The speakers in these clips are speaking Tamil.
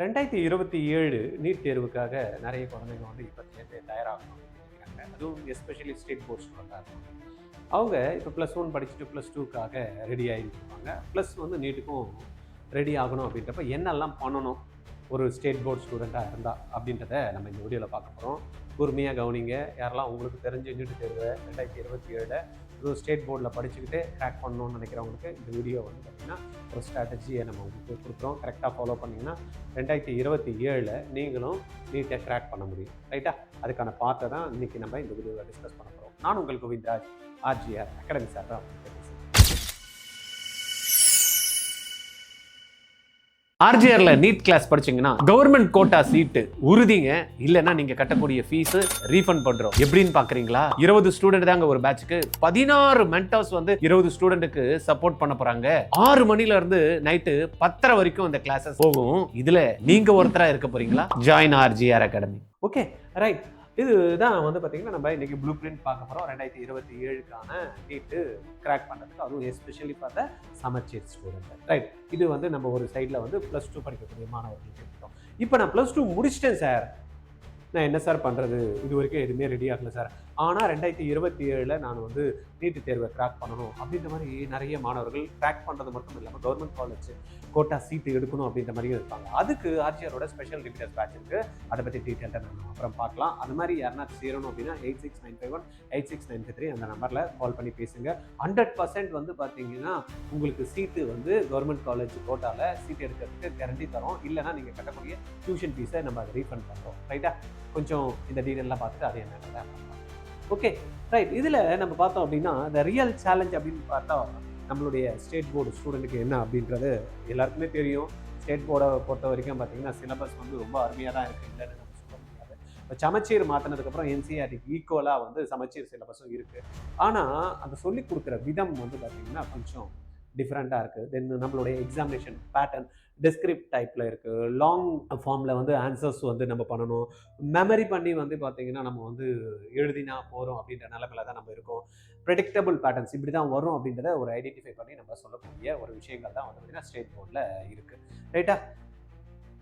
2027 நீட் தேர்வுக்காக நிறைய குழந்தைங்க வந்து இப்போத்துலேருந்து தயாராகணும் அப்படின்னு நினைக்கிறாங்க. அதுவும் எஸ்பெஷலி ஸ்டேட் போர்ட் ஸ்டூடெண்ட்டாக இருக்கும். அவங்க இப்போ +1 படிச்சுட்டு +2க்காக ரெடி ஆகிட்டு இருப்பாங்க. ப்ளஸ் வந்து நீட்டுக்கும் ரெடி ஆகணும் அப்படின்றப்ப என்னெல்லாம் பண்ணணும் ஒரு ஸ்டேட் போர்ட் ஸ்டூடெண்ட்டாக இருந்தால் அப்படின்றத நம்ம இந்த வீடியோவில் பார்க்க போகிறோம். பொறுமையாக கவனிங்க. யாரெல்லாம் உங்களுக்கு தெரிஞ்ச நீட் தேர்வை 2027 இதுவும் ஸ்டேட் போர்டில் படிச்சுக்கிட்டு கிராக் பண்ணணும்னு நினைக்கிறவங்களுக்கு இந்த வீடியோ வந்து பார்த்திங்கன்னா ஒரு ஸ்ட்ராட்டஜியை நம்ம உங்களுக்கு கொடுக்குறோம். கரெக்டாக ஃபாலோ பண்ணிங்கன்னா 2027 நீங்களும் நீட்டை கிராக் பண்ண முடியும். ரைட்டா? அதுக்கான பார்ட்டை தான் இன்றைக்கி நம்ம இந்த வீடியோவில் டிஸ்கஸ் பண்ண போகிறோம். நான் உங்கள் கோவிந்தராஜ், ஆர்ஜிஆர் அகாடமி சார் தான். ஆர்ஜிஆர்ல நீட் கிளாஸ் படிச்சீங்கன்னா கவர்மெண்ட் கோட்டா சீட்டு உறுதிங்க. இல்லைன்னா நீங்க கட்டக்கூடிய ஃபீஸ் ரீஃபண்ட் பண்றோம். எப்படின்னு பாக்குறீங்களா? 20 ஸ்டூடெண்ட் தாங்க ஒரு பேட்சுக்கு. 16 மென்டர்ஸ் வந்து 20 ஸ்டூடெண்ட்டுக்கு சப்போர்ட் பண்ண போறாங்க. 6 மணில இருந்து நைட்டு 10:30 வரைக்கும் இந்த கிளாஸஸ் போகும். இதுல நீங்க ஒருத்தரா இருக்க போறீங்களா? Join RGR academy. Okay, right. இதுதான் வந்து பார்த்தீங்கன்னா நம்ம இன்னைக்கு ப்ளூ பிரிண்ட் பார்க்க போகிறோம். 2027க்கான நீட்டு கிராக் பண்ணுறதுக்கு, அதுவும் எஸ்பெஷலி பார்த்த சமச்சீர் ஸ்டூடெண்ட். ரைட். இது வந்து நம்ம ஒரு சைடில் வந்து +2 படிக்கக்கூடிய மாணவர்களுக்கு இருக்கோம். இப்போ நான் +2 முடிச்சிட்டேன் சார், நான் என்ன சார் பண்ணுறது? இது வரைக்கும் எதுவுமே ரெடி ஆகலை சார். ஆனால் 2027 நான் வந்து நீட்டு தேர்வை கிராக் பண்ணணும் அப்படின்ற மாதிரி நிறைய மாணவர்கள் கிராக் பண்ணுறது மட்டும் இல்லாமல் கவர்மெண்ட் காலேஜ் கோட்டா சீட்டு எடுக்கணும் அப்படின்ற மாதிரியும் இருப்பாங்க. அதுக்கு ஆர்ஜிஆரோட ஸ்பெஷல் ரிப்பீட்டர்ஸ் பேட்ச் இருக்குது. அதை பற்றி டீட்டெயில்டாக நம்ம அப்புறம் பார்க்கலாம். அது மாதிரி யாருன்னா சேரணும் அப்படின்னா 86951 86953 அந்த நம்பரில் கால் பண்ணி பேசுங்க. 100% வந்து பார்த்தீங்கன்னா உங்களுக்கு சீட்டு வந்து கவர்மெண்ட் காலேஜ் கோட்டாவில் சீட் எடுக்கிறதுக்கு கேரண்டி தரோம். இல்லைனா நீங்கள் கட்டக்கூடிய டியூஷன் ஃபீஸை நம்ம அதை ரீஃபண்ட் பண்ணுறோம். ரைட்டா? கொஞ்சம் இந்த டீட்டெயிலாம் பார்த்துட்டு அது என்னென்ன ஓகே, ரைட். இதில் நம்ம பார்த்தோம் அப்படின்னா இந்த ரியல் சேலஞ்ச் அப்படின்னு பார்த்தா நம்மளுடைய ஸ்டேட் போர்டு ஸ்டூடெண்ட்டுக்கு என்ன அப்படின்றது எல்லாருக்குமே தெரியும். ஸ்டேட் போர்டை பொறுத்த வரைக்கும் பார்த்தீங்கன்னா சிலபஸ் வந்து ரொம்ப அருமையாக தான் இருக்குது, இல்லைன்னு நம்ம சொல்ல முடியாது. இப்போ சமச்சீர் மாற்றினதுக்கப்புறம் என்சிஆர்டிக்கு ஈக்குவலாக வந்து சமச்சீர் சிலபஸும் இருக்குது. ஆனால் அந்த சொல்லிக் கொடுக்குற விதம் வந்து பார்த்திங்கன்னா கொஞ்சம் டிஃப்ரெண்ட்டாக இருக்குது. தென் நம்மளுடைய எக்ஸாமினேஷன் பேட்டர்ன் டெஸ்கிரிப்ட் டைப்பில் இருக்குது. லாங் ஃபார்மில் வந்து ஆன்சர்ஸ் வந்து நம்ம பண்ணணும். மெமரி பண்ணி வந்து பார்த்திங்கன்னா நம்ம வந்து எழுதினா போகிறோம் அப்படின்ற நிலமையில தான் நம்ம இருக்கோம். ப்ரெடிக்டபிள் பேட்டர்ன்ஸ் இப்படி தான் வரும் அப்படின்றத ஒரு ஐடென்டிஃபை பண்ணி நம்ம சொல்லக்கூடிய ஒரு விஷயங்கள் தான் வந்து பார்த்திங்கன்னா ஸ்டேட் போர்டில் இருக்குது. ரைட்டா?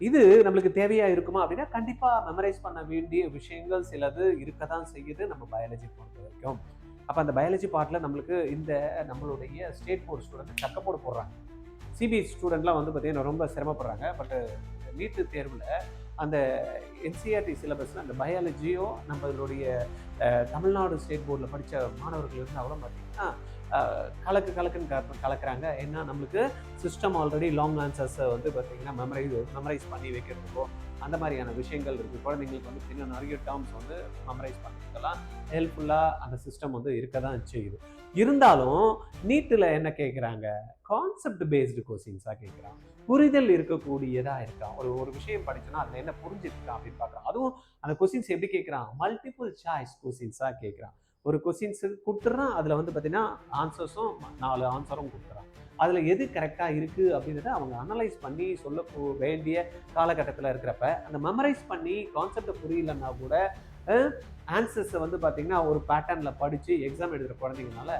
இது நம்மளுக்கு தேவையாக இருக்குமா அப்படின்னா கண்டிப்பாக மெமரைஸ் பண்ண வேண்டிய விஷயங்கள் சிலது இருக்க தான் செய்யுது நம்ம பயாலஜி பொறுத்த வரைக்கும். அப்போ அந்த பயாலஜி பார்ட்டில் நம்மளுக்கு இந்த நம்மளுடைய ஸ்டேட் போர்டு ஸ்டூடெண்ட் சக்கப்போடு போடுறாங்க. சிபிஎஸ்சி ஸ்டூடெண்ட்லாம் வந்து பார்த்திங்கன்னா ரொம்ப சிரமப்படுறாங்க. பட்டு நீட்டு தேர்வில் அந்த என்சிஆர்டி சிலபஸில் அந்த பயாலஜியோ நம்மளுடைய தமிழ்நாடு ஸ்டேட் போர்டில் படித்த மாணவர்கள் இருந்தாலும் பார்த்திங்கன்னா கலக்குன்னு கலக்குறாங்க. ஏன்னா நம்மளுக்கு சிஸ்டம் ஆல்ரெடி லாங் ஆன்சர்ஸை வந்து பார்த்திங்கன்னா மெமரைஸ் பண்ணி வைக்கிறதுக்கோ அந்த மாதிரியான விஷயங்கள் இருக்குது. குழந்தைங்களுக்கு வந்து இன்னும் நிறைய டேர்ம்ஸ் வந்து மெமரைஸ் பண்ணிக்கலாம் ஹெல்ப்ஃபுல்லாக அந்த சிஸ்டம் வந்து இருக்க தான் செய்யுது. இருந்தாலும் நீட்டில் என்ன கேட்குறாங்க? கான்செப்ட் பேஸ்டு கொஸ்டின்ஸாக கேட்குறான். புரிதல் இருக்கக்கூடியதாக இருக்கான். ஒரு விஷயம் படிச்சோன்னா அதில் என்ன புரிஞ்சிருக்கான் அப்படின்னு பார்க்குறான். அதுவும் அந்த கொஸ்டின்ஸ் எப்படி கேட்குறான்? மல்டிபிள் சாய்ஸ் கொஸ்டின்ஸாக கேட்குறான். ஒரு கொஸ்டின்ஸு கொடுத்துட்றான், அதில் வந்து பார்த்திங்கன்னா ஆன்சர்ஸும் 4 ஆன்சரும் கொடுத்துறான். அதில் எது கரெக்டாக இருக்குது அப்படின்றத அவங்க அனலைஸ் பண்ணி சொல்ல வேண்டிய காலகட்டத்தில் இருக்கிறப்ப அந்த மெமரைஸ் பண்ணி கான்செப்டை புரியலன்னா கூட ஆன்சர்ஸை வந்து பார்த்திங்கன்னா ஒரு பேட்டர்னில் படித்து எக்ஸாம் எழுதுகிற குழந்தைங்கனால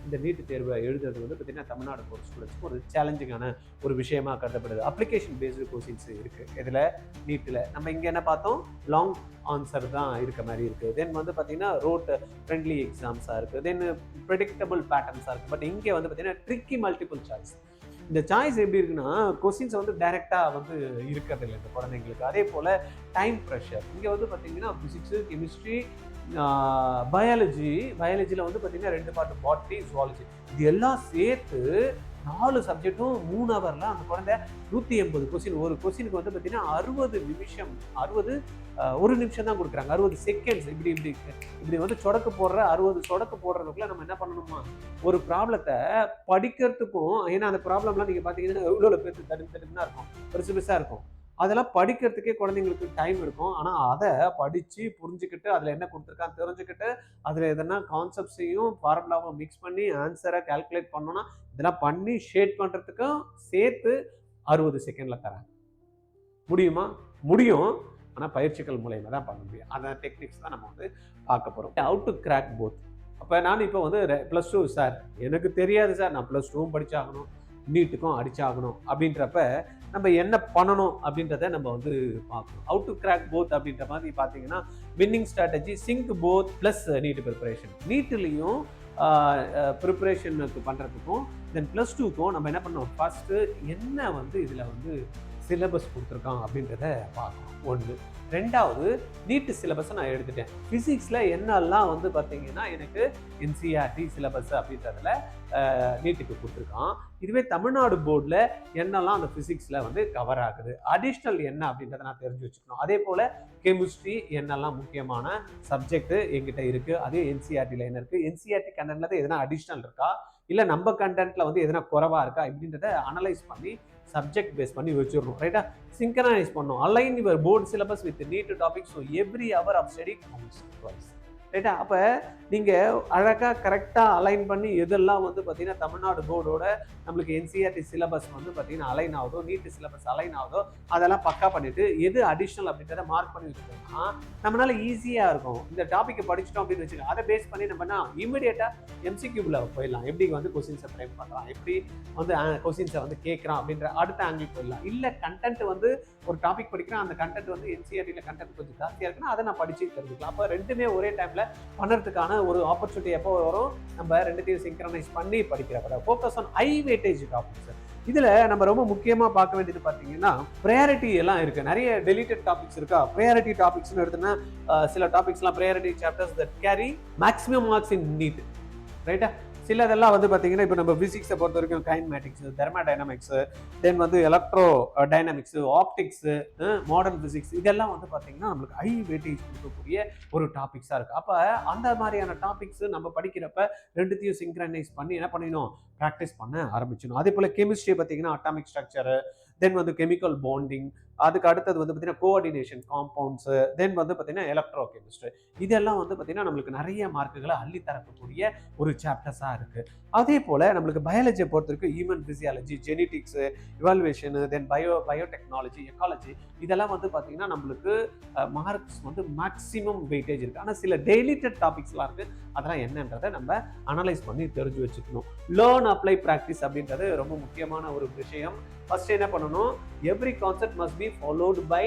இந்த நீட்டு தேர்வை எழுதுறது வந்து பார்த்திங்கன்னா தமிழ்நாடு போர்ட் ஸ்டூடெண்ட்ஸ்க்கு ஒரு சேலஞ்சிங்கான ஒரு விஷயமாக கருதப்படுது. அப்ளிகேஷன் பேஸ்டு கொஸ்டின்ஸ் இருக்குது இதில் நீட்டில். நம்ம இங்கே என்ன பார்த்தோம்? லாங் ஆன்சர் தான் இருக்க மாதிரி இருக்குது. தென் வந்து பார்த்திங்கன்னா ரோட் ஃப்ரெண்ட்லி எக்ஸாம்ஸாக இருக்குது. தென் ப்ரெடிக்டபிள் பேட்டர்ன்ஸாக இருக்குது. பட் இங்கே வந்து பார்த்திங்கன்னா ட்ரிக்கி மல்டிபிள் சாய்ஸ். இந்த சாய்ஸ் எப்படி இருக்குன்னா கொஸ்டின்ஸ் வந்து டைரெக்டாக வந்து இருக்கிறதில்ல இந்த குழந்தைங்களுக்கு. அதே போல் டைம் ப்ரெஷர். இங்கே வந்து பார்த்திங்கன்னா ஃபிசிக்ஸு, கெமிஸ்ட்ரி, பயாலஜியில் வந்து பார்த்திங்கன்னா 2 பார்ட் பாட்னி, ஜுவாலஜி. இது எல்லாம் சேர்த்து 4 சப்ஜெக்ட்டும் 3 ஹவரில் அந்த குழந்தை 180 கொஸ்டின். ஒரு கொஸ்டினுக்கு வந்து பார்த்திங்கன்னா 60 நிமிஷம், 1 நிமிஷம் தான் கொடுக்குறாங்க. 60 செகண்ட்ஸ். இப்படி வந்து சொடக்கு போடுற 60 சொடக்கு போடுறதுக்குள்ள நம்ம என்ன பண்ணணுமா? ஒரு ப்ராப்ளத்தை படிக்கிறதுக்கும், ஏன்னா அந்த ப்ராப்ளம்லாம் நீங்கள் பார்த்தீங்கன்னா எவ்வளோ பேருக்கு தடுத்துன்னா இருக்கும், பெருசாக இருக்கும். அதெல்லாம் படிக்கிறதுக்கே குழந்தைங்களுக்கு டைம் இருக்கும். ஆனால் அதை படித்து புரிஞ்சுக்கிட்டு அதில் என்ன கொடுத்துருக்கான்னு தெரிஞ்சுக்கிட்டு அதில் எதனா கான்செப்ட்ஸையும் ஃபார்முலாவும் மிக்ஸ் பண்ணி ஆன்சரை கால்குலேட் பண்ணோன்னா இதெல்லாம் பண்ணி ஷேட் பண்ணுறதுக்கும் சேர்த்து 60 செகண்டில் தராங்க. முடியுமா? முடியும். ஆனால் பயிற்சிகள் மூலயமா தான் பண்ண முடியும். அந்த டெக்னிக்ஸ் தான் நம்ம வந்து பார்க்க போகிறோம். How to crack both. அப்போ நான் இப்போ வந்து +2 சார் எனக்கு தெரியாது சார், நான் +2வும் படித்தாகணும், நீட்டுக்கும் அடிச்சாகணும் அப்படின்றப்ப நம்ம என்ன பண்ணணும் அப்படின்றத நம்ம வந்து பார்க்கணும். ஹவு டு கிராக் போத் அப்படின்ற மாதிரி பார்த்தீங்கன்னா winning strategy sync both plus NEET preparation. நீட்லேயும் ப்ரிப்பரேஷனுக்கு பண்ணுறதுக்கும் தென் +2க்கும் நம்ம என்ன பண்ணோம், ஃபஸ்ட்டு என்ன வந்து இதில் வந்து சிலபஸ் கொடுத்துருக்கான் அப்படின்றத பார்க்கணும். ஒன்று. ரெண்டாவது, நீட்டு சிலபஸை நான் எடுத்துட்டேன். ஃபிசிக்ஸில் என்னெல்லாம் வந்து பார்த்தீங்கன்னா எனக்கு NCERT சிலபஸ் அப்படின்றதுல நீட்டுக்கு கொடுத்துருக்கான். இதுவே தமிழ்நாடு போர்டில் என்னெல்லாம் அந்த ஃபிசிக்ஸில் வந்து கவர் ஆகுது, அடிஷ்னல் என்ன அப்படின்றத நான் தெரிஞ்சு வச்சுக்கணும். அதே போல் கெமிஸ்ட்ரி என்னெல்லாம் முக்கியமான சப்ஜெக்ட் எங்கிட்ட இருக்குது, அதே NCERTயில் என்ன இருக்குது, NCERT கண்டென்ட்ல எதனா அடிஷ்னல் இருக்கா, இல்லை நம்ம கண்டென்ட்ல வந்து எதனா குறைவா இருக்கா இப்படின்றத அனலைஸ் பண்ணி சப்ஜெக்ட் பேஸ் பண்ணி வச்சிடணும். ரைட்டா? சிங்க்ரனைஸ் பண்ணணும். Align your board syllabus with NEET topic. So every hour of study counts twice. ரைட்டா? அப்போ நீங்கள் அழகாக கரெக்டாக அலைன் பண்ணி எதெல்லாம் வந்து பார்த்தீங்கன்னா தமிழ்நாடு போர்டோட நம்மளுக்கு NCERT சிலபஸ் வந்து பார்த்தீங்கன்னா அலைன் ஆகுதோ, நீட்டு சிலபஸ் அலைன் ஆகுதோ அதெல்லாம் பக்கா பண்ணிட்டு எது அடிஷ்னல் அப்படின்றத மார்க் பண்ணி வச்சுக்கோங்கன்னா நம்மளால ஈஸியாக இருக்கும். இந்த டாப்பிக்கை படிச்சிட்டோம் அப்படின்னு வச்சுக்கோங்க, அதை பேஸ் பண்ணி நம்ம இமீடியட்டாக MCQல போயிடலாம். எப்படி வந்து கொஸ்டின்ஸை ஃப்ரேம் பண்ணுறான், எப்படி வந்து கொஸ்டின்ஸை வந்து கேட்குறான் அப்படின்ற அடுத்த ஆங்கிள் போயிடலாம். இல்லை கண்டென்ட் வந்து ஒரு டாபிக் படிக்கிறேன், அந்த கண்டென்ட் வந்து NCERTல கண்டென்ட் கொஞ்சம் ஜாஸ்தியாக இருக்குன்னா அதை நான் படிச்சு தெரிஞ்சுக்கலாம். அப்போ ரெண்டுமே ஒரே டைமில் பண்ணுறதுக்கான ஒரு ஆப்பர்ச்சுனிட்டி எப்போ வரும், நம்ம ரெண்டுத்தையும் சிங்க்ரனைஸ் பண்ணி படிக்கிறப்ப. Focus on high weightage topics. இதுல நம்ம ரொம்ப முக்கியமா பார்க்க வேண்டியது பாத்தீங்கன்னா ப்ரையாரிட்டி எல்லாம் இருக்கு. நிறைய டெலிட்டட் டாபிக்ஸ் இருக்கா. ப்ரையாரிட்டி டாபிக்ஸ்னு எடுத்தோம்னா சில டாபிக்ஸ்லாம் priority chapters that carry maximum marks in NEET. ரைட்டா? சிலதெல்லாம் வந்து பார்த்தீங்கன்னா இப்போ நம்ம ஃபிசிக்ஸை பொறுத்த வரைக்கும் கைனமேட்டிக்ஸ், தெர்மோடைனமிக்ஸ், தென் வந்து electro dynamics, optics, modern physics, இதெல்லாம் வந்து பார்த்தீங்கன்னா நம்மளுக்கு ஹை வெயிட்டேஜ் கொடுக்கக்கூடிய ஒரு டாபிக்ஸாக இருக்குது. அப்போ அந்த மாதிரியான டாபிக்ஸ் நம்ம படிக்கிறப்ப ரெண்டுத்தையும் சிங்க்ரனைஸ் பண்ணி என்ன பண்ணிடணும், ப்ராக்டிஸ் பண்ண ஆரம்பிச்சிடணும். அதே போல் கெமிஸ்ட்ரி பார்த்தீங்கன்னா அட்டாமிக் ஸ்ட்ரக்சரு, தென் வந்து கெமிக்கல் பாண்டிங், அதுக்கு அடுத்தது வந்து பார்த்தீங்கன்னா கோஆர்டினேஷன் காம்பவுண்ட்ஸு, தென் வந்து பார்த்தீங்கன்னா எலக்ட்ரோ கெமிஸ்ட்ரி, இதெல்லாம் வந்து பார்த்தீங்கன்னா நம்மளுக்கு நிறைய மார்க்குகளை அள்ளி தரக்கூடிய ஒரு சாப்டர்ஸாக இருக்குது. அதே போல் நம்மளுக்கு பயாலஜியை பொறுத்த வரைக்கும் ஹியூமன் ஃபிசியாலஜி, ஜெனட்டிக்ஸு, இவால்வேஷனு, தென் பயோடெக்னாலஜி, எக்காலஜி, இதெல்லாம் வந்து பார்த்தீங்கன்னா நம்மளுக்கு மார்க்ஸ் வந்து மேக்ஸிமம் வெயிட்டேஜ் இருக்குது. ஆனால் சில டெலிட்டட் டாபிக்ஸ்லாம் இருக்குது, அதெல்லாம் என்னன்றதை நம்ம அனலைஸ் பண்ணி தெரிஞ்சு வச்சுக்கணும். லேர்ன் அப்ளை ப்ராக்டிஸ் அப்படின்றது ரொம்ப முக்கியமான ஒரு விஷயம். ஃபர்ஸ்ட் என்ன பண்ணணும், every concept must be followed by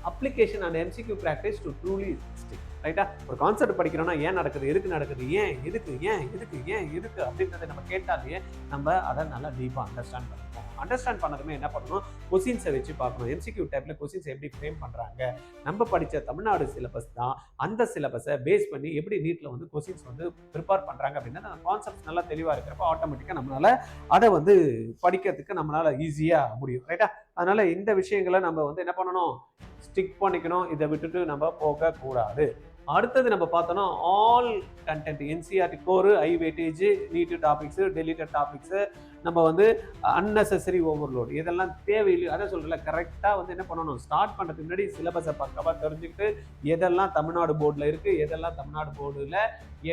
application and MCQ practice to truly stick. ரைட்டா? ஒரு கான்செப்ட் படிக்கிறோம்னா ஏன் நடக்குது, எதுக்கு நடக்குது, ஏன் எதுக்கு, ஏன் எதுக்கு, ஏன் எதுக்கு அப்படின்றத நம்ம கேட்டாலே நம்ம அதை நல்லா டீப்பாக அண்டர்ஸ்டாண்ட் பண்ணுவோம். அண்டர்ஸ்டாண்ட் பண்ணதுமே என்ன பண்ணணும், கொஸ்டின்ஸை வச்சு பார்க்கணும். MCQ டைப்ல கொஸ்டின்ஸ் எப்படி ஃப்ரேம் பண்ணுறாங்க, நம்ம படித்த தமிழ்நாடு சிலபஸ் தான், அந்த சிலபஸை பேஸ் பண்ணி எப்படி நீட்டில் வந்து கொஸ்டின்ஸ் வந்து ப்ரிப்பேர் பண்ணுறாங்க அப்படின்னா அந்த கான்செப்ட்ஸ் நல்லா தெளிவாக இருக்கிறப்ப ஆட்டோமேட்டிக்காக நம்மளால அதை வந்து படிக்கிறதுக்கு நம்மளால ஈஸியாக முடியும். ரைட்டா? அதனால இந்த விஷயங்களை நம்ம வந்து என்ன பண்ணணும், ஸ்டிக் பண்ணிக்கணும். இதை விட்டுட்டு நம்ம போகக்கூடாது. அடுத்தது நம்ம பார்த்தோம்னா all content NCERT core, high weightage, NEET topics, deleted topics, நம்ம வந்து அன்னெசரி ஓவர்லோடு இதெல்லாம் தேவையில்லை. அதை சொல்றல கரெக்டாக வந்து என்ன பண்ணணும், ஸ்டார்ட் பண்ணுறதுக்கு முன்னாடி சிலபஸை பக்கமாக தெரிஞ்சுக்கிட்டு எதெல்லாம் தமிழ்நாடு போர்டில் இருக்குது, எதெல்லாம் தமிழ்நாடு போர்டில்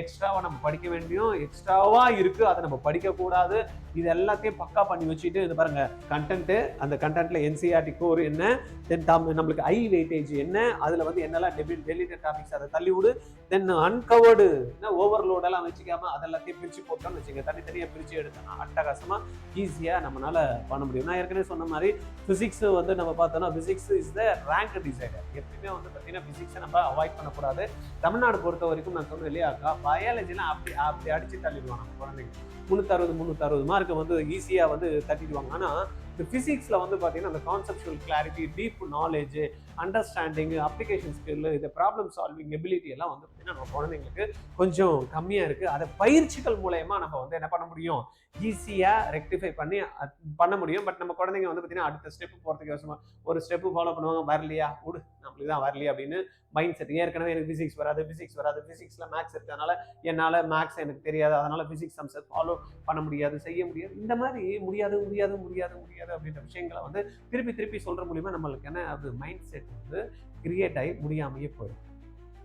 எக்ஸ்ட்ராவாக நம்ம படிக்க வேண்டியும் எக்ஸ்ட்ராவாக இருக்குது அதை நம்ம படிக்கக்கூடாது, இது எல்லாத்தையும் பக்கா பண்ணி வச்சுட்டு இது பாருங்க கண்டென்ட்டு, அந்த கண்டென்ட்ல NCERT கோர் என்ன, தென் நம்மளுக்கு ஹை வெயிட்டேஜ் என்ன, அதில் வந்து என்னெல்லாம் டெலிட்டட் டாபிக்ஸ் அதை தள்ளி விடு, தென் அன்கவர்டு ஓவர்லோடெல்லாம் வச்சுக்காம அதெல்லாத்தையும் பிரித்து போட்டோம்னு வச்சுக்க, தனித்தனியாக பிரித்து எடுத்தோம்னா அட்டகாசமாக ஈஸியாக நம்மளால பண்ண முடியும். நான் ஏற்கனவே சொன்ன மாதிரி ஃபிசிக்ஸ் வந்து நம்ம பார்த்தோம்னா physics is the rank decider. எப்பயுமே வந்து பார்த்தீங்கன்னா ஃபிசிக்ஸை நம்ம அவாய்ட் பண்ணக்கூடாது. தமிழ்நாடு பொறுத்த வரைக்கும் நான் சொன்னேன் இல்லையாக்கா, பயாலஜிலாம் அப்படி அடிச்சு தள்ளிடுவாங்க நம்ம குழந்தைங்க. 360 மார்க்கை வந்து ஈஸியாக வந்து தட்டிடுவாங்க. ஆனால் இந்த ஃபிசிக்ஸில் வந்து பார்த்தீங்கன்னா அந்த conceptual clarity, deep knowledge, understanding, application skill, இந்த ப்ராப்ளம் சால்விங் எபிலிட்டி எல்லாம் வந்து பார்த்தீங்கன்னா நம்ம குழந்தைங்களுக்கு கொஞ்சம் கம்மியாக இருக்குது. அதை பயிற்சிகள் மூலயமா நம்ம வந்து என்ன பண்ண முடியும், ஈஸியாக ரெக்டிஃபை பண்ண முடியும். பட் நம்ம குழந்தைங்க வந்து பார்த்தீங்கன்னா அடுத்த ஸ்டெப்பு போகிறதுக்கு யோசனை, ஒரு ஸ்டெப்பு ஃபாலோ பண்ணுவாங்க, வரலையா விடு நம்மளுக்கு தான் வரலையா அப்படின்னு மைண்ட் செட். ஏற்கனவே எனக்கு ஃபிசிக்ஸ் வராது, ஃபிசிக்ஸில் மேக்ஸ் இருக்கிறதுனால என்னால் மேக்ஸ் எனக்கு தெரியாது, அதனால் ஃபிசிக்ஸ் சம்ஸை ஃபாலோ பண்ண முடியாது, செய்ய முடியாது, இந்த மாதிரி முடியாது அப்படின்ற விஷயங்களை வந்து திருப்பி சொல்ற மூலியமா நம்மளுக்கு என்ன அது மைண்ட் செட் வந்து கிரியேட் ஆகி முடியாமையே போயிடும்.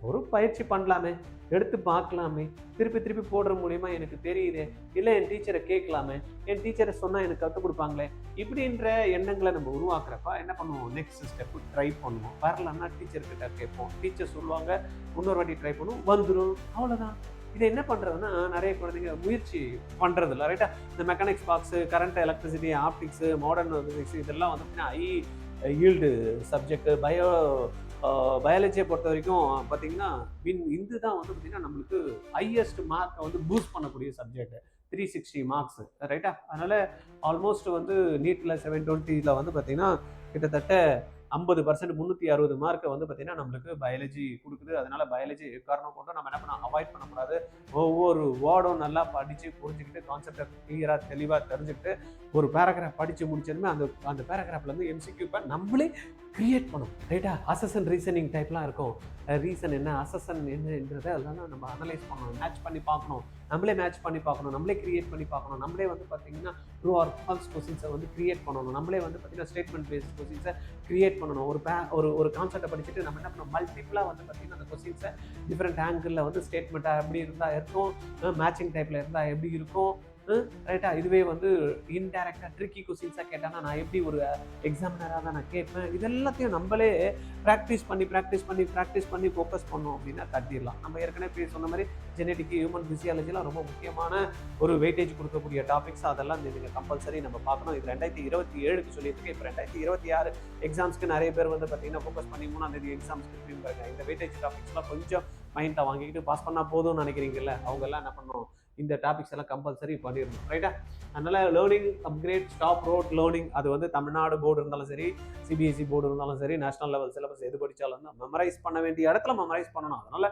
ஒரு பயிற்சி பண்ணலாமே, எடுத்து பார்க்கலாமே, திருப்பி போடுற மூலியமா எனக்கு தெரியுது, இல்லை என் டீச்சரை கேட்கலாமே, என் டீச்சரை சொன்னா எனக்கு கற்றுக் கொடுப்பாங்களே, இப்படின்ற எண்ணங்களை நம்ம உருவாக்குறப்ப என்ன பண்ணுவோம், நெக்ஸ்ட் ஸ்டெப்பு ட்ரை பண்ணுவோம். வரலன்னா டீச்சர்கிட்ட கேட்போம், டீச்சர் சொல்லுவாங்க, இன்னொரு வாட்டி ட்ரை பண்ணுவோம், வந்துடும், அவ்வளோதான். இது என்ன பண்ணுறதுன்னா நிறைய குழந்தைங்க முயற்சி பண்ணுறது இல்லை, ரைட்டா? இந்த mechanics box, current, electricity, optics, modern physics இதெல்லாம் வந்து பார்த்தீங்கன்னா ஈல்டு சப்ஜெக்ட். பயாலஜியை பொறுத்த வரைக்கும் பார்த்தீங்கன்னா இது தான் வந்து பார்த்தீங்கன்னா நம்மளுக்கு ஹையஸ்ட் மார்க்கை வந்து பூஸ்ட் பண்ணக்கூடிய சப்ஜெக்ட், 360 மார்க்ஸ், ரைட்டா? அதனால் ஆல்மோஸ்ட் வந்து நீட்டில் 720 வந்து பார்த்தீங்கன்னா கிட்டத்தட்ட 50% 360 மார்க்கை வந்து பார்த்தீங்கன்னா நம்மளுக்கு பயாலஜி கொடுக்குது. அதனால பயாலஜி காரணம் கொண்டு நம்ம என்ன பண்ண அவாய்ட் பண்ணக்கூடாது. ஒவ்வொரு வேர்டும் நல்லா படித்து புரிஞ்சுக்கிட்டு கான்செப்டை கிளியராக தெளிவாக தெரிஞ்சுக்கிட்டு ஒரு பேராகிராஃப் படித்து முடிச்சதுமே அந்த பேராகிராஃப்லேருந்து எம்சிக்யூ நம்மளே கிரியேட் பண்ணணும், ரைட்டா? அசஸ் ரீசனிங் டைப்லாம் இருக்கும். ரீசன் என்ன, அசஸன் என்னன்றதை அதெல்லாம் நம்ம அனலைஸ் பண்ணணும், மேட்ச் பண்ணி பார்க்கணும், நம்மளே மேட்ச் பண்ணி பார்க்கணும், நம்மளே கிரியேட் பண்ணி பார்க்கணும், நம்மளே வந்து பார்த்தீங்கன்னா ட்ரூ ஆர் ஃபால்ஸ் கொஸ்டின்ஸை வந்து கிரியேட் பண்ணணும், நம்மளே வந்து பார்த்தீங்கன்னா ஸ்டேட்மெண்ட் பேஸ்ட் கொஸ்டின்ஸை கிரியேட் பண்ணணும். ஒரு கான்செப்டை படிச்சுட்டு நம்ம என்ன பண்ணணும், மல்டிபிளாக வந்து பார்த்தீங்கன்னா அந்த கொஸ்டின்ஸை டிஃப்ரெண்ட் ஆங்கிளில் வந்து ஸ்டேட்மெண்ட்டாக எப்படி இருந்தால் இருக்கும், மேட்சிங் டைப்பில் இருந்தால் எப்படி இருக்கும், ரைட்டா? இதுவே வந்து இன்டைரக்டாக ட்ரிக்கி கொஸ்டின்ஸாக கேட்டானா நான் எப்படி ஒரு எக்ஸாமினராக தான் நான் கேட்பேன். இதெல்லாத்தையும் நம்மளே ப்ராக்டிஸ் பண்ணி ஃபோக்கஸ் பண்ணோம் அப்படின்னா கட்டிடலாம். நம்ம ஏற்கனவே சொன்ன மாதிரி ஜெனடிக், ஹியூமன் ஃபிசியாலஜிலாம் ரொம்ப முக்கியமான ஒரு வெயிட்டேஜ் கொடுக்கக்கூடிய டாபிக்ஸ். அதெல்லாம் நீங்கள் கம்பல்சரி நம்ம பார்க்கணும். இது 2027க்கு சொல்லியிருக்கேன். இப்போ 2026 எக்ஸாம்ஸ்க்கு நிறைய பேர் வந்து பார்த்தீங்கன்னா ஃபோக்கஸ் பண்ணி 3ஆம் தேதி எக்ஸாம்ஸ்க்கு பாருங்க. இந்த வெயிட்டேஜ் டாபிக்ஸ்லாம் கொஞ்சம் மைண்டை வாங்கிக்கிட்டு பாஸ் பண்ணால் போதும்னு நினைக்கிறீங்கல்ல, அவங்கெல்லாம் என்ன பண்ணணும், இந்த டாபிக்ஸ் எல்லாம் கம்பல்சரி பண்ணிடணும், ரைட்டா? அதனால learning upgrade stop road learning, அது வந்து தமிழ்நாடு போர்டு இருந்தாலும் சரி, சிபிஎஸ்சி போர்டு இருந்தாலும் சரி, நேஷனல் லெவல் சிலபஸ் எது படித்தாலும் தான் மெமரைஸ் பண்ண வேண்டிய இடத்துல மெமரைஸ் பண்ணணும். அதனால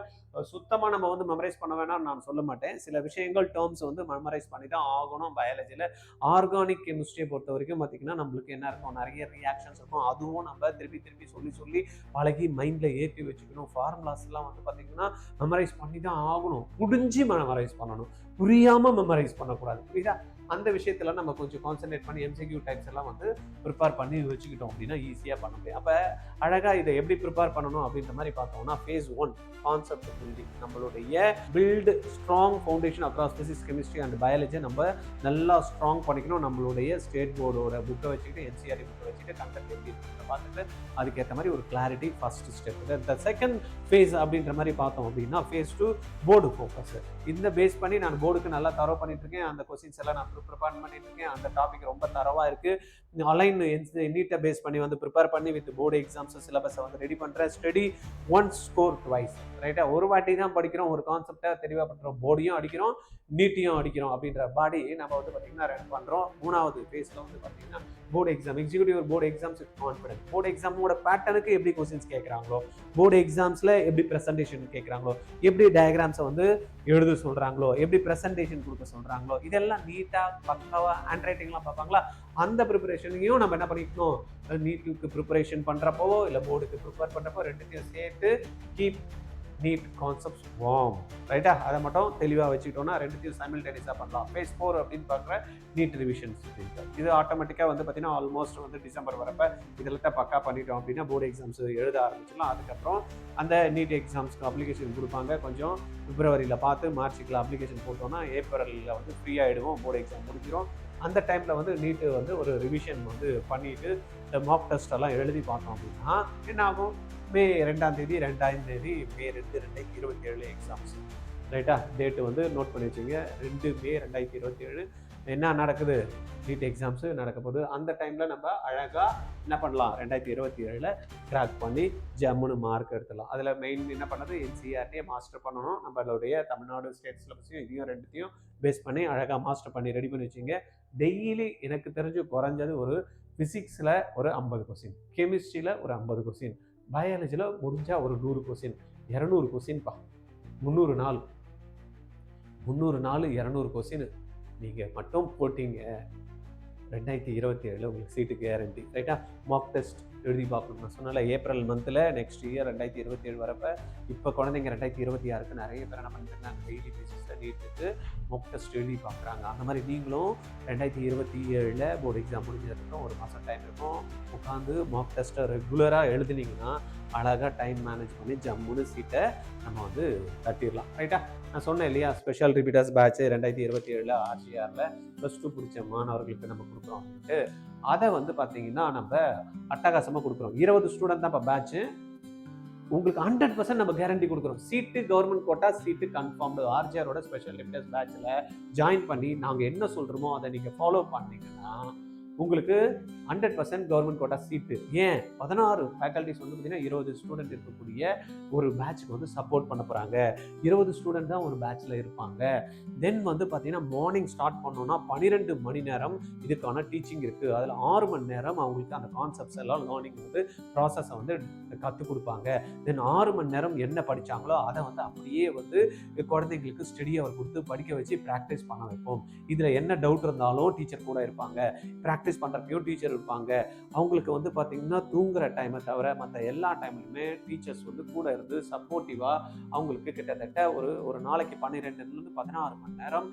சுத்தமாக நம்ம வந்து மெமரைஸ் பண்ண வேணாம்னு நான் சொல்ல மாட்டேன். சில விஷயங்கள் டேர்ம்ஸ் வந்து மெமரைஸ் பண்ணி தான் ஆகணும். பயாலஜியில் ஆர்கானிக் கெமிஸ்ட்ரியை பொறுத்த வரைக்கும் பார்த்தீங்கன்னா நம்மளுக்கு என்ன இருக்கும், நிறைய ரியாக்ஷன்ஸ் இருக்கும். அதுவும் நம்ம திருப்பி சொல்லி பழகி மைண்டில் ஏற்றி வச்சுக்கணும். ஃபார்முலாஸ்லாம் வந்து பார்த்தீங்கன்னா மெமரைஸ் பண்ணி தான் ஆகணும். புரிஞ்சு மெமரைஸ் பண்ணணும், புரியாமல் மெமரைஸ் பண்ணக்கூடாது, புரியுதா? அந்த விஷயத்துல நம்ம கொஞ்சம் கான்சென்ட்ரேட் பண்ணி எம்சிக்யூ டைப்ஸ் எல்லாம் வந்து ப்ரிப்பேர் பண்ணி வச்சுக்கிட்டோம் அப்படின்னா ஈஸியாக பண்ண முடியும். அப்போ அழகாக இதை எப்படி ப்ரிப்பேர் பண்ணணும் அப்படின்ற மாதிரி பார்த்தோம்னா, phase 1 கான்செப்ட் பில்டிங். நம்மளுடைய build strong foundation across physics, chemistry and பயாலஜியை நம்ம நல்லா ஸ்ட்ராங் பண்ணிக்கணும். நம்மளுடைய ஸ்டேட் போர்டோட புக்கை வச்சுக்கிட்டு, என்சிஆர்டி புக்கை வச்சுட்டு கண்டென்ட் எப்படி இருக்குன்னு பார்த்துட்டு அதுக்கேற்ற மாதிரி ஒரு clarity first step. The second phase அப்படின்ற மாதிரி பார்த்தோம் அப்படின்னா phase 2 போர்டு ஃபோக்கஸ். இந்த பேஸ் பண்ணி நான் போர்டுக்கு நல்லா தரவு பண்ணிட்டு இருக்கேன், அந்த கொஸ்டின்ஸ் எல்லாம் நான் ப்ரிப்பேர் பண்ணிட்டு இருக்கேன், அந்த டாபிக் ரொம்ப தரவா இருக்கு, அலைன் நீட்டை பேஸ் பண்ணி வந்து ப்ரிப்பேர் பண்ணி வித் போர்டு எக்ஸாம்ஸ் சிலபஸை வந்து ரெடி பண்றேன். ஸ்டடி ஒன்ஸ் ஸ்கோர் ட்வைஸ், ரைட்டா? ஒரு வாட்டி தான் படிக்கிறோம், ஒரு கான்செப்டை தெளிவாக பண்றோம், போர்டையும் அடிக்கிறோம், நீட்டையும் அடிக்கிறோம் அப்படின்ற பாடி நம்ம வந்து பார்த்தீங்கன்னா ரெடி பண்றோம். 3வது ஃபேஸ்ல வந்து பார்த்தீங்கன்னா board exam, executive board exams with confidence. Board எக்ஸாமோட பேட்டர்னுக்கு எப்படி கொஸ்டின்ஸ் கேட்குறாங்களோ, போர்டு எக்ஸாம்ஸ்ல எப்படி ப்ரெசன்டேஷன் கேட்குறாங்களோ, எப்படி டயக்ராம்ஸை வந்து எழுத சொல்றாங்களோ, எப்படி ப்ரெசன்டேஷன் கொடுக்க சொல்றாங்களோ, இதெல்லாம் நீட்டா பக்காவா ஹேண்ட் ரைட்டிங்லாம் பார்ப்பாங்களா, அந்த ப்ரிப்பரேஷனையும் நம்ம என்ன பண்ணிக்கணும், நீட்டுக்கு ப்ரிப்பரேஷன் பண்றப்போ இல்லை போர்டுக்கு ப்ரிப்பேர் பண்றப்போ ரெண்டுத்தையும் சேர்த்து கீப் நீட் கான்செப்ட்ஸ் வார்ம், ரைட்டா? அதை மட்டும் தெளிவாக வச்சுக்கிட்டோம்னா ரெண்டுத்தையும் சைமல்டேனியஸாக பண்ணலாம். phase 4 அப்படின்னு பார்க்குற நீட் ரிவிஷன்ஸ். இது ஆட்டோமேட்டிக்காக வந்து பார்த்தீங்கன்னா ஆல்மோஸ்ட் வந்து டிசம்பர் வரப்போ இதெல்லாம் பக்கா பண்ணிட்டோம் அப்படின்னா போர்டு எக்ஸாம்ஸ் எழுத ஆரம்பிச்சிடலாம். அதுக்கப்புறம் அந்த நீட் எக்ஸாம்ஸ்க்கு அப்ளிகேஷன் கொடுப்பாங்க. கொஞ்சம் பிப்ரவரியில் பார்த்து மார்ச்சுக்குள்ள அப்ளிகேஷன் போட்டோம்னா ஏப்ரலில் வந்து ஃப்ரீ ஆகிடுவோம், போர்டு எக்ஸாம் முடிஞ்சிடும். அந்த டைமில் வந்து நீட்டு வந்து ஒரு ரிவிஷன் வந்து பண்ணிட்டு இந்த மாக் டெஸ்ட் எல்லாம் எழுதி பார்த்தோம் அப்படின்னா என்ன ஆகும், மே 2ஆம் தேதி மே 2 2027 எக்ஸாம்ஸ், ரைட்டா? டேட்டு வந்து நோட் பண்ணி வச்சுங்க. 2 மே 2027 என்ன நடக்குது, நீட் எக்ஸாம்ஸு நடக்க போகுது. அந்த டைமில் நம்ம அழகாக என்ன பண்ணலாம், 2027 கிராக் பண்ணி ஜம்முன்னு மார்க் எடுத்துடலாம். அதில் மெயின் என்ன பண்ணது, என்சிஆர்டியை மாஸ்டர் பண்ணணும். நம்மளுடைய தமிழ்நாடு ஸ்டேட் சிலபஸையும் இதையும் ரெண்டுத்தையும் பேஸ் பண்ணி அழகாக மாஸ்டர் பண்ணி ரெடி பண்ணி வச்சுங்க. டெய்லி எனக்கு தெரிஞ்சு குறைஞ்சது ஒரு ஃபிசிக்ஸில் ஒரு 50 கொஸ்டின், கெமிஸ்ட்ரியில் ஒரு 50 கொஸ்டின், பயாலஜியில் முடிஞ்சால் ஒரு 100 கொஸ்டின், 200 கொஸ்டின்ப்பா, 300 நாள் 200 கொஸ்டின் நீங்கள் மட்டும் போட்டிங்க 2027 உங்களுக்கு சீட்டு கேரண்டி, ரைட்டா? மாக் டெஸ்ட் எழுதி பார்க்கணும். நான் சொன்னால ஏப்ரல் மந்தில் நெக்ஸ்ட் இயர் 2027 வரப்போ இப்போ குழந்தைங்க 2026க்கு நிறைய பேர் என்ன பண்ணிட்டுருக்காங்க, டெய்லி பேசிஸில் நீட்டுக்கு மாக் டெஸ்ட் எழுதி பார்க்குறாங்க. அந்த மாதிரி நீங்களும் 2027 போர்டு எக்ஸாம் முடிஞ்சதுக்கப்புறம் ஒரு மாதம் டைம் இருக்கும், உட்காந்து மாக் டெஸ்ட்டை ரெகுலராக எழுதினீங்கன்னா அழகாக டைம் மேனேஜ் பண்ணி ஜம்முன்னு சீட்டை நம்ம வந்து தட்டிடலாம், ரைட்டா? நான் சொன்னேன் இல்லையா, ஸ்பெஷல் ரிப்பீட்டர்ஸ் பேட்ச் 2027 ஆர்ஜிஆரில் +2 பிடிச்ச மாணவர்களுக்கு நம்ம கொடுக்குறோம் அப்படின்ட்டு அதை வந்து பார்த்தீங்கன்னா நம்ம அட்டகாசமாக கொடுக்குறோம். 20 ஸ்டூடெண்ட் தான் இப்போ பேட்ச்சு, உங்களுக்கு 100% நம்ம கேரண்டி கொடுக்குறோம். சீட்டு கவர்மெண்ட் கோட்டா, சீட்டு கன்ஃபார்ம்டு. ஆர்ஜிஆரோட ஸ்பெஷல் லிமிடெட் பேட்ச்ல ஜாயின் பண்ணி நாங்கள் என்ன சொல்கிறோமோ அதை நீங்கள் ஃபாலோ பண்ணீங்கன்னா உங்களுக்கு 100% கவர்மெண்ட் கோட்டா சீட்டு. ஏன் 16 ஃபேக்கல்டிஸ் வந்து பார்த்தீங்கன்னா 20 ஸ்டூடெண்ட் இருக்கக்கூடிய ஒரு பேட்சுக்கு வந்து சப்போர்ட் பண்ண போகிறாங்க. 20 ஸ்டூடெண்ட் தான் ஒரு பேட்சில் இருப்பாங்க. தென் வந்து பார்த்தீங்கன்னா மார்னிங் ஸ்டார்ட் பண்ணோன்னா 12 மணி நேரம் இதுக்கான டீச்சிங் இருக்குது. அதில் 6 மணி நேரம் அவங்களுக்கு அந்த கான்செப்ட்ஸ் எல்லாம் லேர்னிங் வந்து ப்ராசஸை வந்து கற்றுக் கொடுப்பாங்க. தென் 6 மணி நேரம் என்ன படித்தாங்களோ அதை வந்து அப்படியே வந்து குழந்தைங்களுக்கு ஸ்டடி அவர் கொடுத்து படிக்க வச்சு ப்ராக்டிஸ் பண்ண வைப்போம். இதில் என்ன டவுட் இருந்தாலும் டீச்சர் கூட இருப்பாங்க. ப்ராக்டிஸ் பண்ணுறப்பையும் டீச்சர் இருப்பாங்க. அவங்களுக்கு வந்து பார்த்தீங்கன்னா தூங்குற டைமை தவிர மற்ற எல்லா டைம்லையுமே டீச்சர்ஸ் வந்து கூட இருந்து சப்போர்ட்டிவாக அவங்களுக்கு கிட்டத்தட்ட ஒரு நாளைக்கு 12லேருந்து 16 மணி நேரம்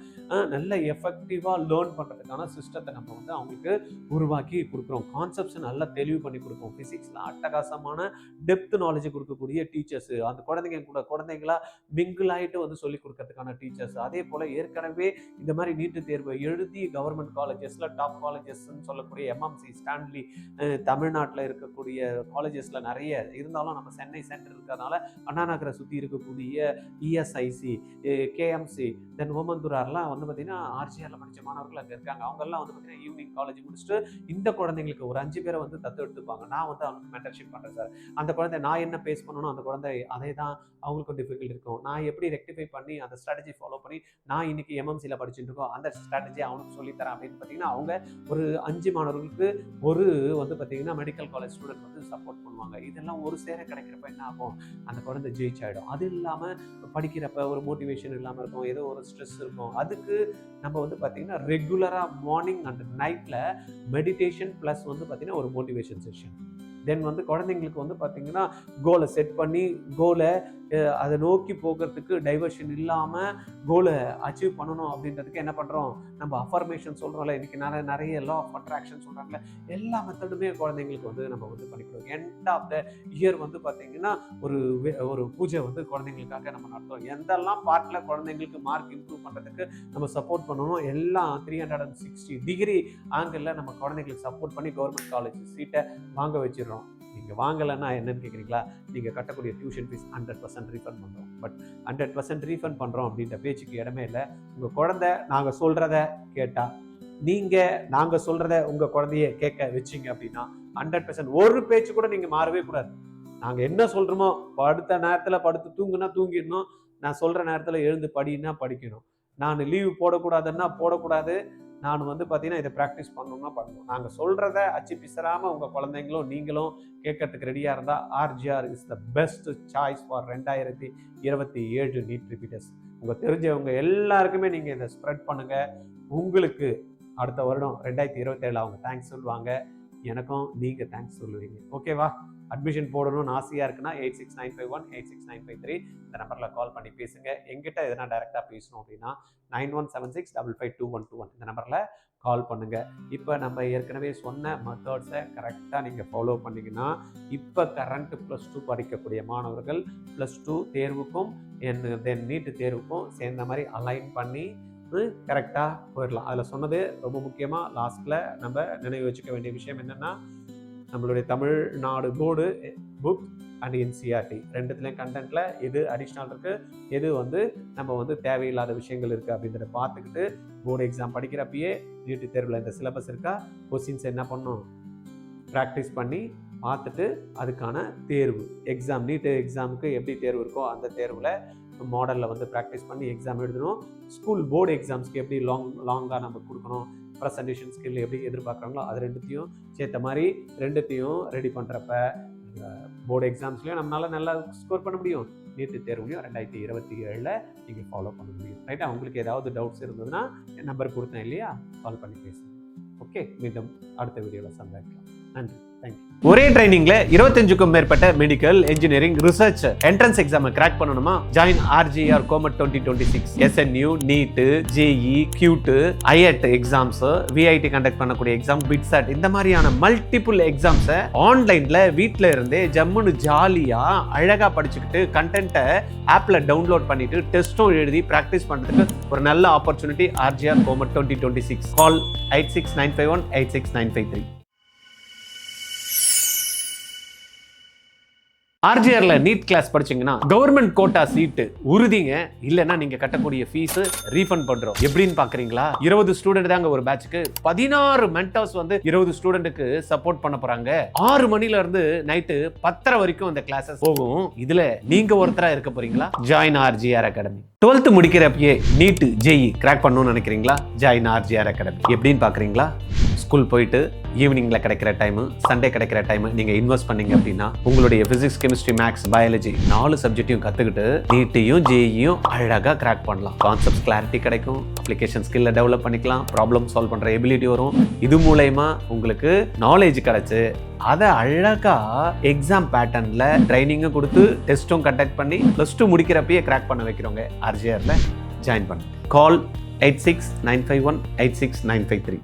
நல்ல எஃபெக்டிவாக லேர்ன் பண்ணுறதுக்கான சிஸ்டத்தை நம்ம வந்து அவங்களுக்கு உருவாக்கி கொடுக்குறோம். கான்செப்ட்ஸ் நல்லா தெளிவு பண்ணி கொடுப்போம். ஃபிசிக்ஸில் அட்டகாசமான டெப்த் நாலேஜ் கொடுக்கக்கூடிய டீச்சர்ஸ், அந்த குழந்தைங்களா மிங்கிள் ஆகிட்டு வந்து சொல்லிக் கொடுக்கறதுக்கான டீச்சர்ஸ். அதே போல் ஏற்கனவே இந்த மாதிரி நீட்டு தேர்வை எழுதி கவர்மெண்ட் காலேஜஸில் டாப் காலேஜஸ்ன்னு சொல்லக்கூடிய எம்எம்சி, ஸ்டான்லி, தமிழ்நாட்டில் இருக்கக்கூடிய காலேஜஸில் நிறைய இருந்தாலும் நம்ம சென்னை சென்டர் இருக்கிறதுனால அண்ணா நகரை சுற்றி இருக்கக்கூடிய இஎஸ்ஐசி, கேஎம்சி, தென் ஓமந்தூரார்லாம் வந்து பார்த்தீங்கன்னா ஆர்ஜிஆரில் படித்த மாணவர்கள் அங்கே இருக்காங்க. அவங்கெல்லாம் வந்து பார்த்தீங்கன்னா ஈவினிங் காலேஜ் முடிச்சுட்டு இந்த குழந்தைங்களுக்கு ஒரு 5 பேரை வந்து தத்து எடுத்துப்பாங்க. நான் வந்து அவங்களுக்கு மென்டர்ஷிப் பண்ணுறேன் சார். அந்த குழந்தை நான் என்ன பேஸ் பண்ணணும், அந்த குழந்தை அதே தான் அவங்களுக்கும் டிஃபிகல்ட் இருக்கும். நான் எப்படி ரெக்டிஃபை பண்ணி அந்த ஸ்ட்ராட்டஜி ஃபாலோ பண்ணி நான் இன்னைக்கு எம்எம்சியில் படிச்சுட்டு இருக்கோம் அந்த ஸ்ட்ராட்டஜி அவனுக்கு சொல்லித்தரேன் அப்படின்னு பார்த்தீங்கன்னா அவங்க ஒரு 5 மாணவர்களுக்கு ஒரு வந்து பார்த்தீங்கன்னா மெடிக்கல் காலேஜ் ஸ்டூடெண்ட் வந்து சப்போர்ட் பண்ணுவாங்க. இதெல்லாம் ஒரு சேர கிடைக்கிறப்ப என்ன ஆகும், அந்த குழந்தை ஜெயிச்சாயிடும். அது இல்லாமல் படிக்கிறப்ப ஒரு மோட்டிவேஷன் இல்லாமல் இருக்கும், ஏதோ ஒரு ஸ்ட்ரெஸ் இருக்கும். அதுக்கு நம்ம வந்து பார்த்தீங்கன்னா ரெகுலராக மார்னிங் அண்ட் நைட்டில் மெடிடேஷன் ப்ளஸ் வந்து பார்த்தீங்கன்னா ஒரு மோட்டிவேஷன் செஷன். தென் வந்து குழந்தைங்களுக்கு வந்து பார்த்தீங்கன்னா கோலை செட் பண்ணி கோலை அதை நோக்கி போகிறதுக்கு டைவர்ஷன் இல்லாமல் கோலை அச்சீவ் பண்ணணும் அப்படின்றதுக்கு என்ன பண்ணுறோம், நம்ம அஃபர்மேஷன் சொல்கிறோம்ல, இன்றைக்கி நிறைய லா ஆஃப் அட்ராக்ஷன் சொல்கிறாங்களே, எல்லா மெத்தடுமே குழந்தைங்களுக்கு வந்து நம்ம வந்து பண்ணிக்கிறோம். எண்ட் ஆஃப் த இயர் வந்து பார்த்திங்கன்னா ஒரு பூஜை வந்து குழந்தைங்களுக்காக நம்ம நடத்துவோம். எந்தெல்லாம் பார்ட்டில் குழந்தைங்களுக்கு மார்க் இம்ப்ரூவ் பண்ணுறதுக்கு நம்ம சப்போர்ட் பண்ணணும் எல்லாம் 360 டிகிரி ஆங்கிளில் நம்ம குழந்தைங்களுக்கு சப்போர்ட் பண்ணி கவர்மெண்ட் காலேஜ் சீட்டை வாங்க வச்சிடுறோம். நீங்கள் வாங்கலைன்னா என்னன்னு கேட்குறீங்களா, நீங்கள் கட்டக்கூடிய டியூஷன் ஃபீஸ் 100% ரீஃபண்ட் பண்ணுறோம். பட் 100% ரீஃபண்ட் பண்ணுறோம் அப்படின்ற பேச்சுக்கு இடமே இல்லை. உங்கள் குழந்தை நாங்கள் சொல்கிறத கேட்டால், நீங்கள் நாங்கள் சொல்கிறத உங்கள் குழந்தைய கேட்க வச்சிங்க அப்படின்னா 100% ஒரு பேச்சு கூட நீங்கள் மாறவே கூடாது. நாங்கள் என்ன சொல்கிறோமோ படுத்த நேரத்தில் படுத்து தூங்குனா தூங்கிடணும், நான் சொல்கிற நேரத்தில் எழுந்து படின்னா படிக்கணும், நான் லீவு போடக்கூடாதுன்னா போடக்கூடாது, நான் வந்து பார்த்தீங்கன்னா இதை ப்ராக்டிஸ் பண்ணணும்னா பண்ணணும். நாங்கள் சொல்கிறத அச்சு பிசறாமல் உங்கள் குழந்தைங்களும் நீங்களும் கேட்கறதுக்கு ரெடியாக இருந்தால் RGR is the best choice for 2027 NEET repeaters. உங்கள் தெரிஞ்சவங்க எல்லாருக்குமே நீங்கள் இதை ஸ்ப்ரெட் பண்ணுங்கள். உங்களுக்கு அடுத்த வருடம் 2027 அவங்க தேங்க்ஸ் சொல்லுவாங்க, எனக்கும் நீங்கள் தேங்க்ஸ் சொல்லுவீங்க. ஓகேவா? அட்மிஷன் போடணும்னு ஆசையாக இருக்குன்னா 8695186953 இந்த நம்பரில் கால் பண்ணி பேசுங்க. எங்கிட்ட எதனா டைரெக்டாக பேசணும் அப்படின்னா 9176552121 இந்த நம்பரில் கால் பண்ணுங்கள். இப்போ நம்ம ஏற்கனவே சொன்ன மெத்தட்ஸை கரெக்டாக நீங்கள் ஃபாலோ பண்ணிங்கன்னா இப்போ கரண்ட் +2 படிக்கக்கூடிய மாணவர்கள் +2 தேர்வுக்கும் தென் நீட்டு தேர்வுக்கும் சேர்ந்த மாதிரி அலைன் பண்ணி கரெக்டாக போயிடலாம். அதில் சொன்னது ரொம்ப முக்கியமாக லாஸ்ட்டில் நம்ம நினைவு வச்சுக்க வேண்டிய விஷயம் என்னென்னா, நம்மளுடைய Tamil Nadu board book and NCERT ரெண்டுத்துலேயும் கண்டென்ட்டில் எது அடிஷ்னல் இருக்குது, எது வந்து நம்ம வந்து தேவையில்லாத விஷயங்கள் இருக்குது அப்படின்றத பார்த்துக்கிட்டு போர்டு எக்ஸாம் படிக்கிறப்பயே நீட்டு தேர்வில் இந்த சிலபஸ் இருக்கா, கொஸ்டின்ஸ் என்ன பண்ணணும் ப்ராக்டிஸ் பண்ணி பார்த்துட்டு அதுக்கான தேர்வு எக்ஸாம் நீட்டு எக்ஸாமுக்கு எப்படி தேர்வு இருக்கோ அந்த தேர்வில் மாடலில் வந்து ப்ராக்டிஸ் பண்ணி எக்ஸாம் எழுதணும். ஸ்கூல் போர்டு எக்ஸாம்ஸ்க்கு எப்படி லாங்காக நம்ம கொடுக்கணும், ப்ரெசன்டேஷன் ஸ்கில் எப்படி எதிர்பார்க்குறாங்களோ அது ரெண்டுத்தையும் சேர்த்த மாதிரி ரெண்டுத்தையும் ரெடி பண்ணுறப்ப போர்டு எக்ஸாம்ஸ்லையும் நம்மளால் நல்லா ஸ்கோர் பண்ண முடியும், நீட்டு தேர்வுலையும் 2027 நீங்கள் ஃபாலோ பண்ண முடியும். ரைட்டா? உங்களுக்கு ஏதாவது டவுட்ஸ் இருந்ததுன்னா என் நம்பர் கொடுத்தேன் இல்லையா, கால் பண்ணி பேசுங்க. ஓகே, மீண்டும் அடுத்த வீடியோவில் சந்திக்கலாம். நன்றி, தேங்க்யூ. ஒரே ட்ரைனிங்ல 25க்கும் மேற்பட்ட medical, engineering, research entrance exam crack பண்ணணுமா? Join RGR COMET 2026. SNU, NEET, JE, QT, IET exams, VIT conduct பண்ணக்கூடிய எக்ஸாம், பிட்சாட் இந்த மாதிரியான மல்டிபிள் எக்ஸாம்ஸை ஆன்லைன்ல வீட்டில இருந்தே ஜம்முன்னு ஜாலியா அழகா படிச்சுக்கிட்டு கண்டென்ட்டை ஆப்ல டவுன்லோட் பண்ணிட்டு டெஸ்ட்டும் எழுதி பிராக்டிஸ் பண்றதுக்கு ஒரு நல்ல ஆப்பர்ச்சுனிட்டி ஆர்ஜிஆர் கோமட் 2026. கால் 86951 86953. ஆர்ஜிஆர்ல நீட் கிளாஸ் படிச்சீங்கன்னா கவர்மெண்ட் கோட்டா சீட்டு உறுதிங்க. இல்லைன்னா நீங்க கட்டக்கூடிய ஃபீஸ் ரீஃபண்ட் பண்றோம். எப்படின்னு பாக்குறீங்களா? 20 ஸ்டூடெண்ட் தாங்க ஒரு பேட்ச்க்கு. 16 மென்டர்ஸ் வந்து 20 ஸ்டூடெண்ட்டுக்கு சப்போர்ட் பண்ண போறாங்க. 6 மணில இருந்து நைட்டு 10:30 வரைக்கும் இந்த கிளாஸஸ் போகும். இதுல நீங்க ஒருத்தரா இருக்க போறீங்களா? Join RGR academy. 12th முடிக்கிறப்பயே நீட் ஜேஇ கிராக் பண்ணணும்னு நினைக்கிறீங்களா? Join RGR academy. எப்படின்னு பாக்குறீங்களா? ஸ்கூல் போயிட்டு ஈவினிங்ல கிடைக்கிற டைம், சண்டே கிடைக்கிற டைம் நீங்க இன்வெஸ்ட் பண்ணீங்க அப்படின்னா உங்களுடைய பிசிக்ஸ், கெமிஸ்ட்ரி, மேக்ஸ், பயாலஜி 4 சப்ஜெக்டையும் கத்துக்கிட்டு நீட்டையும் ஜேஇயும் அழகா கிராக் பண்ணலாம். கான்செப்ட் கிளாரிட்டி கிடைக்கும், அப்ளிகேஷன் ஸ்கில்ல டெவலப் பண்ணிக்கலாம், ப்ராப்ளம் சால்வ் பண்ற எபிலிட்டி வரும். இது மூலமா உங்களுக்கு நாலேஜ் கிடைச்சு அதை அழகா எக்ஸாம் பேட்டர்ன்ல ட்ரைனிங்கும் கொடுத்து டெஸ்ட்டும் கண்டக்ட் பண்ணி +2 முடிக்கிறப்பயே கிராக் பண்ண வைக்கிறவங்க ஆர்ஜிஆர்ல ஜாயின் பண்ணுங்க. கால் 8695186953.